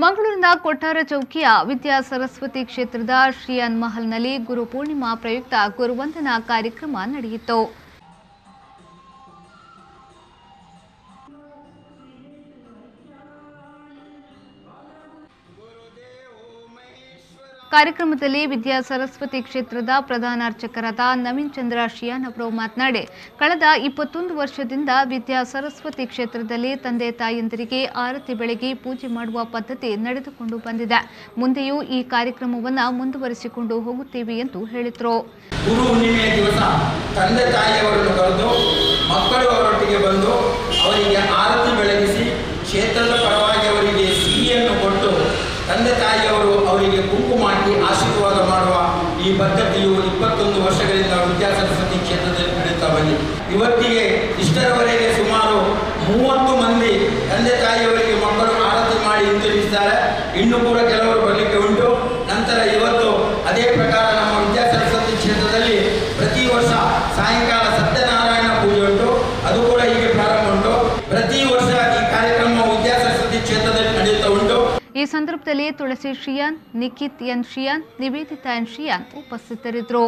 ಮಂಗಳೂರಿನ ಕೊಟ್ಟಾರ ಚೌಕಿಯ ವಿದ್ಯಾ ಸರಸ್ವತಿ ಕ್ಷೇತ್ರದ ಶ್ರೀಯಾನ್ ಮಹಲ್ನಲ್ಲಿ ಗುರು ಪೂರ್ಣಿಮಾ ಪ್ರಯುಕ್ತ ಗುರುವಂದನಾ ಕಾರ್ಯಕ್ರಮ ನಡೆಯಿತು. ಕಾರ್ಯಕ್ರಮದಲ್ಲಿ ವಿದ್ಯಾ ಸರಸ್ವತಿ ಕ್ಷೇತ್ರದ ಪ್ರಧಾನ ಅರ್ಚಕರಾದ ನವೀನ್ ಚಂದ್ರ ಶ್ರೀಯಾನ್ ಅವರು ಮಾತನಾಡಿ, ಕಳೆದ 21 ವರ್ಷದಿಂದ ವಿದ್ಯಾ ಸರಸ್ವತಿ ಕ್ಷೇತ್ರದಲ್ಲಿ ತಂದೆ ತಾಯಂದಿರಿಗೆ ಆರತಿ ಬೆಳಗಿ ಪೂಜೆ ಮಾಡುವ ಪದ್ಧತಿ ನಡೆದುಕೊಂಡು ಬಂದಿದೆ. ಮುಂದೆಯೂ ಈ ಕಾರ್ಯಕ್ರಮವನ್ನು ಮುಂದುವರಿಸಿಕೊಂಡು ಹೋಗುತ್ತೇವೆ ಎಂದು ಹೇಳಿದರು. ಗುರು ಹುಣ್ಣಿಮೆಯ ದಿವಸ ತಂದೆ ತಾಯಿಯವರನ್ನು ಕರೆದು ಮಕ್ಕಳು ಅವರೊಟ್ಟಿಗೆ ಬಂದು ಅವರಿಗೆ ಆರತಿ ಬೆಳಗಿಸಿ ಕ್ಷೇತ್ರದ ಪರವಾಗಿ ಅವರಿಗೆ ಸಿಹಿಯನ್ನು ಕೊಟ್ಟು ತಂದೆ ತಾಯಿಯವರು ಅವರಿಗೆ ಕುಂಕುಮ ಹಾಕಿ ಆಶೀರ್ವಾದ ಮಾಡುವ ಈ ಪದ್ಧತಿಯು 21 ವರ್ಷಗಳಿಂದ ವಿದ್ಯಾ ಸರಸ್ವತಿ ಕ್ಷೇತ್ರದಲ್ಲಿ ನಡೆಯುತ್ತಾ ಬಂದಿದೆ. ಇವತ್ತಿಗೆ ಇಷ್ಟರವರೆಗೆ ಸುಮಾರು 30 ಮಂದಿ ತಂದೆ ತಾಯಿಯವರಿಗೆ ಮಕ್ಕಳು ಆರತಿ ಮಾಡಿ ಹಿಂತಿರುಗಿದ್ದಾರೆ. ಇನ್ನೂ ಕೂಡ ಕೆಲವರು ಬರಲಿಕ್ಕೆ ಉಂಟು. ನಂತರ ಇವತ್ತು ಅದೇ ಪ್ರಕಾರ ನಮ್ಮ ವಿದ್ಯಾ ಸರಸ್ವತಿ ಕ್ಷೇತ್ರದಲ್ಲಿ ಪ್ರತಿ ವರ್ಷ ಸಾಯಂಕಾಲ ಸತ್ಯನಾರಾಯಣ ಪೂಜೆ ಉಂಟು. ಅದು ಕೂಡ ಹೀಗೆ ಪ್ರಾರಂಭ ಉಂಟು. ಪ್ರತಿ ವರ್ಷ ಈ ಕಾರ್ಯಕ್ರಮ ವಿದ್ಯಾ ಸರಸ್ವತಿ ಕ್ಷೇತ್ರದಲ್ಲಿ ನಡೆಯುತ್ತಾ ಉಂಟು. ಈ ಸಂದರ್ಭದಲ್ಲಿ ತುಳಸಿ ಶ್ರೀಯಾನ್, ನಿಖಿತ್ ಎನ್ ಶ್ರೀಯಾನ್, ನಿವೇದಿತಾ ಎನ್ ಶ್ರೀಯಾನ್ ಉಪಸ್ಥಿತರಿದ್ದರು.